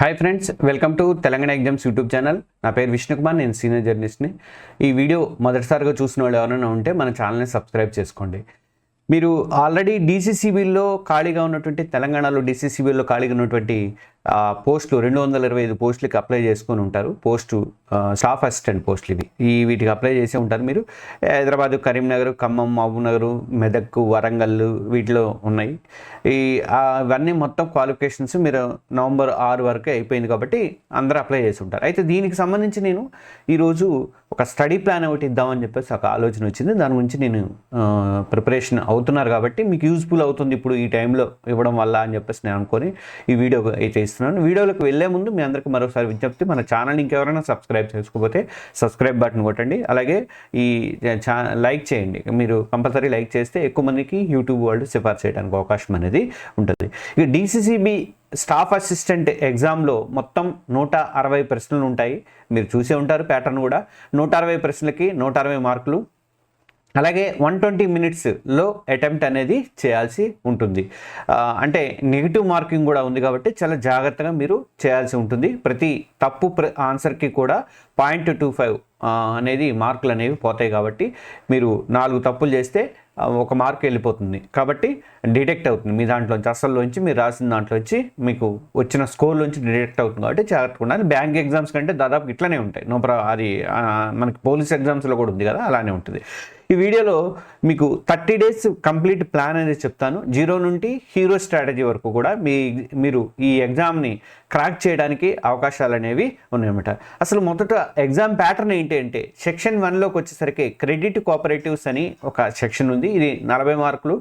Hi friends, welcome to Telangana exams YouTube channel. నా పేరు విష్ణు కుమార్, నేను సీనియర్ జర్నలిస్ట్ని. ఈ వీడియో మొదటిసారిగా చూసిన వాళ్ళు ఎవరైనా ఉంటే మన ఛానల్ని సబ్స్క్రైబ్ చేసుకోండి. మీరు ఆల్రెడీ డీసీసీబీలో ఖాళీగా ఉన్నటువంటి తెలంగాణలో డీసీసీబీలో ఖాళీగా ఉన్నటువంటి పోస్టులు 225 పోస్టులకి అప్లై చేసుకొని ఉంటారు. స్టాఫ్ అసిస్టెంట్ పోస్టులు వీటికి అప్లై చేసే ఉంటారు. మీరు హైదరాబాదు, కరీంనగర్, ఖమ్మం, మహబూబ్నగర్, మెదక్, వరంగల్ వీటిలో ఉన్నాయి. ఇవన్నీ మొత్తం క్వాలిఫికేషన్స్ మీరు నవంబర్ 6 వరకు అయిపోయింది కాబట్టి అందరూ అప్లై చేసి ఉంటారు. అయితే దీనికి సంబంధించి నేను ఈరోజు ఒక స్టడీ ప్లాన్ ఒకటి ఇద్దామని చెప్పేసి ఒక ఆలోచన వచ్చింది. దాని గురించి నేను ప్రిపరేషన్ అవుతున్నారు కాబట్టి మీకు యూజ్ఫుల్ అవుతుంది ఇప్పుడు ఈ టైంలో ఇవ్వడం వల్ల అని చెప్పేసి నేను అనుకొని ఈ వీడియో అయితే ఇస్తున్నాను. వీడియోలోకి వెళ్ళే ముందు మీ అందరికీ మరోసారి విజ్ఞప్తి, మన ఛానల్ని ఇంకెవరైనా సబ్స్క్రైబ్ చేసుకోకపోతే సబ్స్క్రైబ్ బటన్ కొట్టండి. అలాగే ఈ లైక్ చేయండి. మీరు కంపల్సరీ లైక్ చేస్తే ఎక్కువ మందికి యూట్యూబ్ వాళ్ళు సిఫార్సు చేయడానికి అవకాశం అనేది ఉంటుంది. ఇక డీసీసీబీ స్టాఫ్ అసిస్టెంట్ ఎగ్జామ్లో మొత్తం 160 ప్రశ్నలు ఉంటాయి. మీరు చూసే ఉంటారు ప్యాటర్న్ కూడా. 160 ప్రశ్నలకి 160 మార్కులు. అలాగే 120 మినిట్స్లో అటెంప్ట్ అనేది చేయాల్సి ఉంటుంది. అంటే నెగిటివ్ మార్కింగ్ కూడా ఉంది కాబట్టి చాలా జాగ్రత్తగా మీరు చేయాల్సి ఉంటుంది. ప్రతి తప్పు ఆన్సర్కి కూడా 0.25 అనేది మార్కులు అనేవి పోతాయి. కాబట్టి మీరు 4 తప్పులు చేస్తే 1 మార్క్ వెళ్ళిపోతుంది. కాబట్టి డిటెక్ట్ అవుతుంది మీ దాంట్లోంచి, అసల్లోంచి మీరు రాసిన దాంట్లోంచి మీకు వచ్చిన స్కోర్లోంచి డిటెక్ట్ అవుతుంది. కాబట్టి జాగ్రత్తగా ఉండాలి. బ్యాంక్ ఎగ్జామ్స్ కంటే దాదాపు ఇట్లనే ఉంటాయి. అది మనకి పోలీస్ ఎగ్జామ్స్లో కూడా ఉంది కదా, అలానే ఉంటుంది. ఈ వీడియోలో మీకు 30 డేస్ కంప్లీట్ ప్లాన్ అనేది చెప్తాను. 0 నుండి హీరో స్ట్రాటజీ వరకు కూడా మీరు ఈ ఎగ్జామ్ని క్రాక్ చేయడానికి అవకాశాలు అనేవి ఉన్నాయన్నమాట. అసలు మొదట ఎగ్జామ్ ప్యాటర్న్ ఏంటి అంటే, సెక్షన్ 1లోకి వచ్చేసరికి క్రెడిట్ కోఆపరేటివ్స్ అని ఒక సెక్షన్ ఉంది. ఇది 40 మార్కులు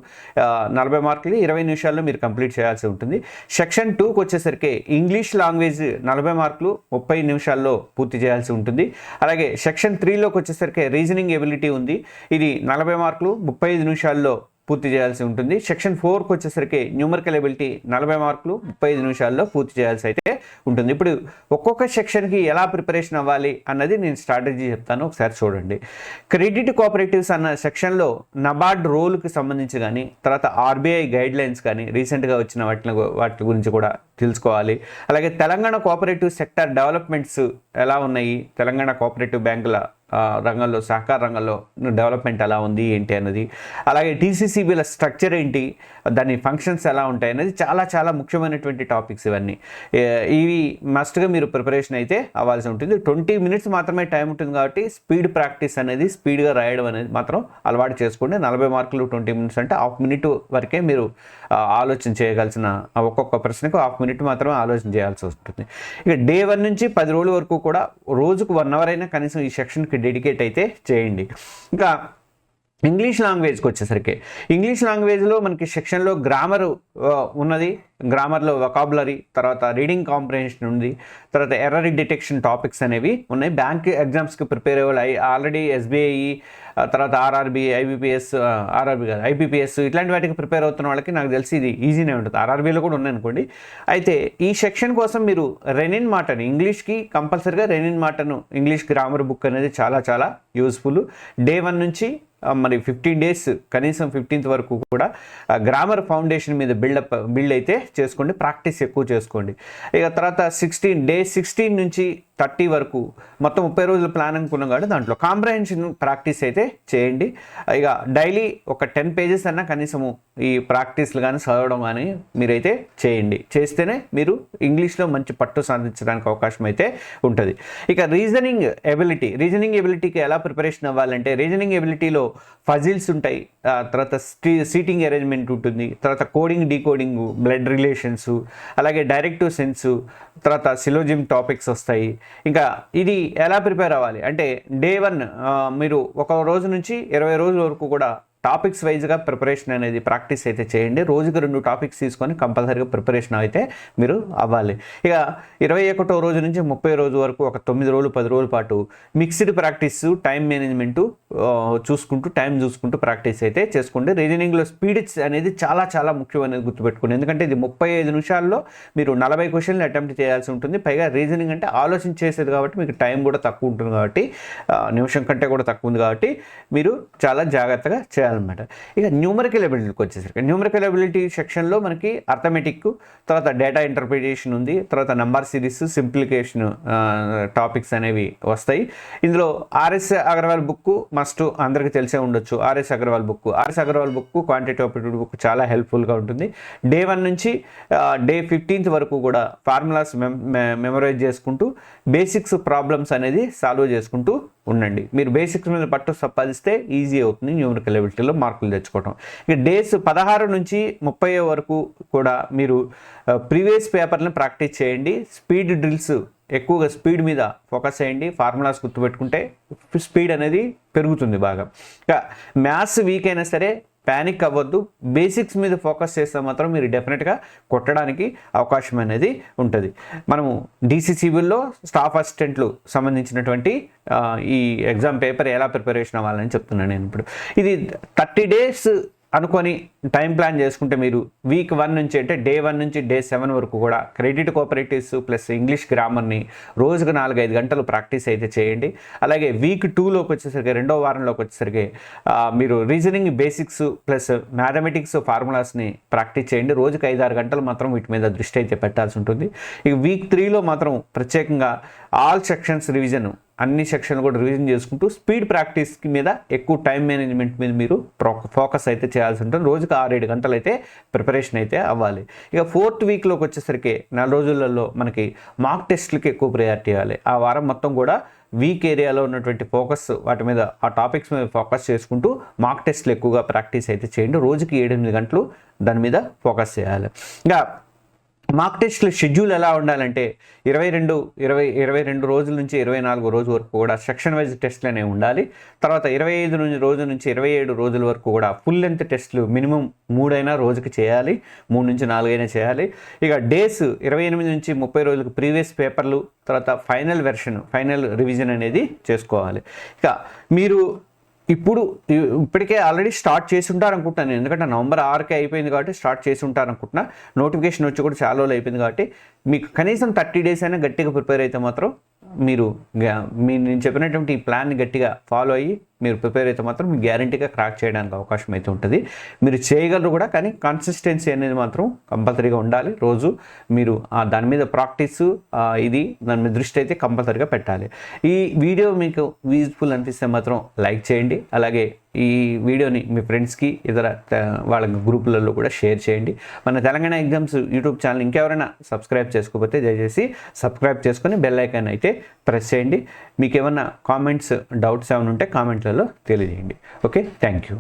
20 నిమిషాల్లో మీరు కంప్లీట్ చేయాల్సి ఉంటుంది. సెక్షన్ 2కి వచ్చేసరికి ఇంగ్లీష్ లాంగ్వేజ్ 40 మార్కులు 30 నిమిషాల్లో పూర్తి చేయాల్సి ఉంటుంది. అలాగే సెక్షన్ 3లోకి వచ్చేసరికి రీజనింగ్ ఎబిలిటీ ఉంది. ఇది 40 మార్కులు 35 నిమిషాల్లో పూర్తి చేయాల్సి ఉంటుంది. సెక్షన్ 4కి వచ్చేసరికి న్యూమరికల్ ఎబిలిటీ 40 మార్కులు 35 నిమిషాల్లో పూర్తి చేయాల్సి అయితే ఉంటుంది. ఇప్పుడు ఒక్కొక్క సెక్షన్కి ఎలా ప్రిపరేషన్ అవ్వాలి అన్నది నేను స్ట్రాటజీ చెప్తాను, ఒకసారి చూడండి. క్రెడిట్ కోఆపరేటివ్స్ అన్న సెక్షన్లో నబార్డ్ రోల్కి సంబంధించి కానీ, తర్వాత ఆర్బీఐ గైడ్ లైన్స్ కానీ రీసెంట్గా వచ్చిన వాటి గురించి కూడా తెలుసుకోవాలి. అలాగే తెలంగాణ కోఆపరేటివ్ సెక్టర్ డెవలప్మెంట్స్ ఎలా ఉన్నాయి, తెలంగాణ కోఆపరేటివ్ బ్యాంకుల రంగంలో, సహకార రంగంలో డెవలప్మెంట్ ఎలా ఉంది ఏంటి అన్నది, అలాగే డీసీసీబీల స్ట్రక్చర్ ఏంటి, దాని ఫంక్షన్స్ ఎలా ఉంటాయి అనేది చాలా చాలా ముఖ్యమైనటువంటి టాపిక్స్. ఇవి మస్ట్గా మీరు ప్రిపరేషన్ అయితే అవ్వాల్సి ఉంటుంది. 20 మినిట్స్ మాత్రమే టైం ఉంటుంది కాబట్టి స్పీడ్ ప్రాక్టీస్ అనేది, స్పీడ్గా రాయడం అనేది మాత్రం అలవాటు చేసుకోండి. 40 మార్కులు 20 మినిట్స్ అంటే హాఫ్ మినిట్ వరకే మీరు ఆలోచన చేయగలిసిన, ఒక్కొక్క ప్రశ్నకు హాఫ్ మినిట్ మాత్రమే ఆలోచన చేయాల్సి వస్తుంది. ఇక డే 1 నుంచి 10 రోజుల వరకు కూడా రోజుకు 1 అవర్ అయినా కనీసం ఈ సెక్షన్కి డెడికేట్ అయితే చేయండి. ఇంకా ఇంగ్లీష్ లాంగ్వేజ్కి వచ్చేసరికి, ఇంగ్లీష్ లాంగ్వేజ్లో మనకి సెక్షన్లో గ్రామర్ ఉన్నది. గ్రామర్లో వొకాబులరీ, తర్వాత రీడింగ్ కాంప్రహెన్షన్ ఉంది, తర్వాత ఎర్రర్ డిటెక్షన్ టాపిక్స్ అనేవి ఉన్నాయి. బ్యాంక్ ఎగ్జామ్స్కి ప్రిపేర్ అయ్యే ఆల్రెడీ ఎస్బీఐ, తర్వాత ఆర్ఆర్బీ, ఐబీపీఎస్ ఇట్లాంటి వాటికి ప్రిపేర్ అవుతున్న వాళ్ళకి నాకు తెలిసి ఇది ఈజీనే ఉంటుంది. ఆర్ఆర్బీలో కూడా ఉన్నాయి అనుకోండి. అయితే ఈ సెక్షన్ కోసం మీరు రెనిన్ మాటను, ఇంగ్లీష్కి కంపల్సరీగా రెనిన్ మాటను, ఇంగ్లీష్ గ్రామర్ బుక్ అనేది చాలా చాలా యూస్ఫుల్. డే 1 నుంచి మరి 15 డేస్, కనీసం 15th వరకు కూడా గ్రామర్ ఫౌండేషన్ మీద బిల్డ్ అయితే చేసుకోండి. ప్రాక్టీస్ ఎక్కువ చేసుకోండి. ఇక తర్వాత డే 16 నుంచి 30 వరకు మొత్తం 30 రోజుల ప్లాన్ అనుకున్నాం కాబట్టి దాంట్లో కాంప్రహెన్షన్ ప్రాక్టీస్ అయితే చేయండి. ఇక డైలీ ఒక 10 పేజెస్ అన్నా కనీసము ఈ ప్రాక్టీస్లు కానీ చదవడం కానీ మీరైతే చేయండి. చేస్తేనే మీరు ఇంగ్లీష్లో మంచి పట్టు సాధించడానికి అవకాశం అయితే ఉంటుంది. ఇక రీజనింగ్ ఎబిలిటీకి ఎలా ప్రిపరేషన్ అవ్వాలంటే, రీజనింగ్ ఎబిలిటీలో ఫజిల్స్ ఉంటాయి, తర్వాత సీటింగ్ అరేంజ్మెంట్ ఉంటుంది, తర్వాత కోడింగ్, డీకోడింగ్, బ్లడ్ రిలేషన్స్, అలాగే డైరెక్టివ్ సెన్స్, తర్వాత సిలోజిమ్ టాపిక్స్ వస్తాయి. ఇంకా ఇది ఎలా ప్రిపేర్ అవ్వాలి అంటే, డే 1 మీరు 1 రోజు నుంచి 20 రోజుల వరకు కూడా టాపిక్స్ వైజ్గా ప్రిపరేషన్ అనేది ప్రాక్టీస్ అయితే చేయండి. రోజుకి 2 టాపిక్స్ తీసుకొని కంపల్సరీగా ప్రిపరేషన్ అయితే మీరు అవ్వాలి. ఇక 21వ రోజు నుంచి 30 రోజు వరకు ఒక 9 రోజులు 10 రోజుల పాటు mixed practice, time management time చూసుకుంటూ ప్రాక్టీస్ అయితే చేసుకోండి. రీజనింగ్లో స్పీడ్ అనేది చాలా చాలా ముఖ్యం అనేది గుర్తుపెట్టుకోండి. ఎందుకంటే ఇది 35 నిమిషాల్లో మీరు 40 క్వశ్చన్లు అటెంప్ట్ చేయాల్సి ఉంటుంది. పైగా రీజనింగ్ అంటే ఆలోచన చేసేది కాబట్టి మీకు టైం కూడా తక్కువ ఉంటుంది, కాబట్టి నిమిషం కంటే కూడా తక్కువ ఉంది, కాబట్టి మీరు చాలా జాగ్రత్తగా చేయాలి. చేయాలన్నమాట. ఇక న్యూమరికల్ ఎబిలిటీకి వచ్చేసరికి న్యూమరికల్ ఎబిలిటీ సెక్షన్లో మనకి అర్థమెటిక్, తర్వాత డేటా ఇంటర్ప్రిటేషన్ ఉంది, తర్వాత నంబర్ సిరీస్, సింప్లికేషన్ టాపిక్స్ అనేవి వస్తాయి. ఇందులో ఆర్ఎస్ అగర్వాల్ బుక్ మస్ట్ అందరికీ తెలిసే ఉండొచ్చు. RS Agarwal book quantitative aptitude book చాలా హెల్ప్ఫుల్గా ఉంటుంది. డే 1 నుంచి డే 15th వరకు కూడా ఫార్ములాస్ మెమరైజ్ చేసుకుంటూ బేసిక్స్ ప్రాబ్లమ్స్ అనేది సాల్వ్ చేసుకుంటూ ఉండండి. మీరు బేసిక్స్ మీద పట్టు సంపాదిస్తే ఈజీ అవుతుంది న్యూమరికల్ ఎబిలిటీలో మార్కులు తెచ్చుకోవడం. ఇక డేస్ 16 నుంచి 30 వరకు కూడా మీరు ప్రీవియస్ పేపర్ని ప్రాక్టీస్ చేయండి. స్పీడ్ డ్రిల్స్ ఎక్కువగా స్పీడ్ మీద ఫోకస్ చేయండి. ఫార్ములాస్ గుర్తుపెట్టుకుంటే స్పీడ్ అనేది పెరుగుతుంది బాగా. ఇక మ్యాథ్స్ వీక్ అయినా సరే ప్యానిక్ అవ్వద్దు. బేసిక్స్ మీద ఫోకస్ చేస్తే మాత్రం మీరు డెఫినెట్గా కొట్టడానికి అవకాశం అనేది ఉంటుంది. మనము డీసీసీబీల్లో స్టాఫ్ అసిస్టెంట్లు సంబంధించినటువంటి ఈ ఎగ్జామ్ పేపర్ ఎలా ప్రిపరేషన్ అవ్వాలని చెప్తున్నాను నేను ఇప్పుడు. ఇది 30 days అనుకొని టైం ప్లాన్ చేసుకుంటే మీరు వీక్ 1 నుంచి అంటే డే 1 నుంచి డే 7 వరకు కూడా క్రెడిట్ కోఆపరేటివ్స్ ప్లస్ ఇంగ్లీష్ గ్రామర్ని రోజుకు 4-5 గంటలు ప్రాక్టీస్ అయితే చేయండి. అలాగే వీక్ 2లోకి వచ్చేసరికి, 2వ వారంలోకి వచ్చేసరికి మీరు రీజనింగ్ బేసిక్స్ ప్లస్ మ్యాథమెటిక్స్ ఫార్ములాస్ని ప్రాక్టీస్ చేయండి. రోజుకు 5-6 గంటలు మాత్రం వీటి మీద దృష్టి అయితే పెట్టాల్సి ఉంటుంది. ఇక వీక్ 3లో మాత్రం ప్రత్యేకంగా ఆల్ సెక్షన్స్ రివిజన్, అన్ని సెక్షన్లు కూడా రివిజన్ చేసుకుంటూ స్పీడ్ ప్రాక్టీస్ మీద ఎక్కువ టైం మేనేజ్మెంట్ మీద మీరు ఫోకస్ అయితే చేయాల్సి ఉంటుంది. రోజుకు 6-7 గంటలు అయితే ప్రిపరేషన్ అయితే అవ్వాలి. ఇక 4th వీక్లోకి వచ్చేసరికి 4 రోజులలో మనకి మాక్ టెస్ట్లకి ఎక్కువ ప్రయారిటీ ఇవ్వాలి. ఆ వారం మొత్తం కూడా వీక్ ఏరియాలో ఉన్నటువంటి ఫోకస్ వాటి మీద, ఆ టాపిక్స్ మీద ఫోకస్ చేసుకుంటూ మాక్ టెస్ట్లు ఎక్కువగా ప్రాక్టీస్ అయితే చేయండి. రోజుకి 7-8 గంటలు దాని మీద ఫోకస్ చేయాలి. ఇంకా మాక్ టెస్ట్ల షెడ్యూల్ ఎలా ఉండాలంటే 22 రోజుల నుంచి 24 రోజు వరకు కూడా సెక్షన్ వైజ్ టెస్ట్లు అనేవి ఉండాలి. తర్వాత 25 రోజుల నుంచి 27 రోజుల వరకు కూడా ఫుల్ లెంత్ టెస్ట్లు మినిమం 3 అయినా రోజుకి చేయాలి, 3 నుంచి 4 అయినా చేయాలి. ఇక డేస్ 28 నుంచి 30 రోజులకు ప్రీవియస్ పేపర్లు, తర్వాత ఫైనల్ రివిజన్ అనేది చేసుకోవాలి. ఇక మీరు ఇప్పటికే ఆల్రెడీ స్టార్ట్ చేసి ఉంటారు అనుకుంటున్నాను. ఎందుకంటే November 6కే అయిపోయింది కాబట్టి స్టార్ట్ చేసి ఉంటారు అనుకుంటున్నా. నోటిఫికేషన్ వచ్చి కూడా చాలా రోజులు అయిపోయింది కాబట్టి మీకు కనీసం 30 days అయినా గట్టిగా ప్రిపేర్ అయితే మాత్రం మీరు నేను చెప్పినటువంటి ఈ ప్లాన్ని గట్టిగా ఫాలో అయ్యి మీరు ప్రిపేర్ అయితే మాత్రం మీకు గ్యారంటీగా క్రాక్ చేయడానికి అవకాశం అయితే ఉంటుంది. మీరు చేయగలరు కూడా, కానీ కన్సిస్టెన్సీ అనేది మాత్రం కంపల్సరీగా ఉండాలి. రోజు మీరు దాని మీద ప్రాక్టీస్ దాని మీద దృష్టి అయితే కంపల్సరీగా పెట్టాలి. ఈ వీడియో మీకు యూజ్ఫుల్ అనిపిస్తే మాత్రం లైక్ చేయండి. అలాగే ఈ వీడియోని మీ ఫ్రెండ్స్కి ఇతర వాళ్ళ గ్రూపులలో కూడా షేర్ చేయండి. మన తెలంగాణ ఎగ్జామ్స్ యూట్యూబ్ ఛానల్ ఇంకెవరైనా సబ్స్క్రైబ్ చేసుకోకపోతే దయచేసి సబ్స్క్రైబ్ చేసుకొని బెల్ ఐకాన్ అయితే ప్రెస్ చేయండి. మీకు ఏమన్నా కామెంట్స్, డౌట్స్ ఏమైనా ఉంటే కామెంట్లలో తెలియజేయండి. Okay, thank you.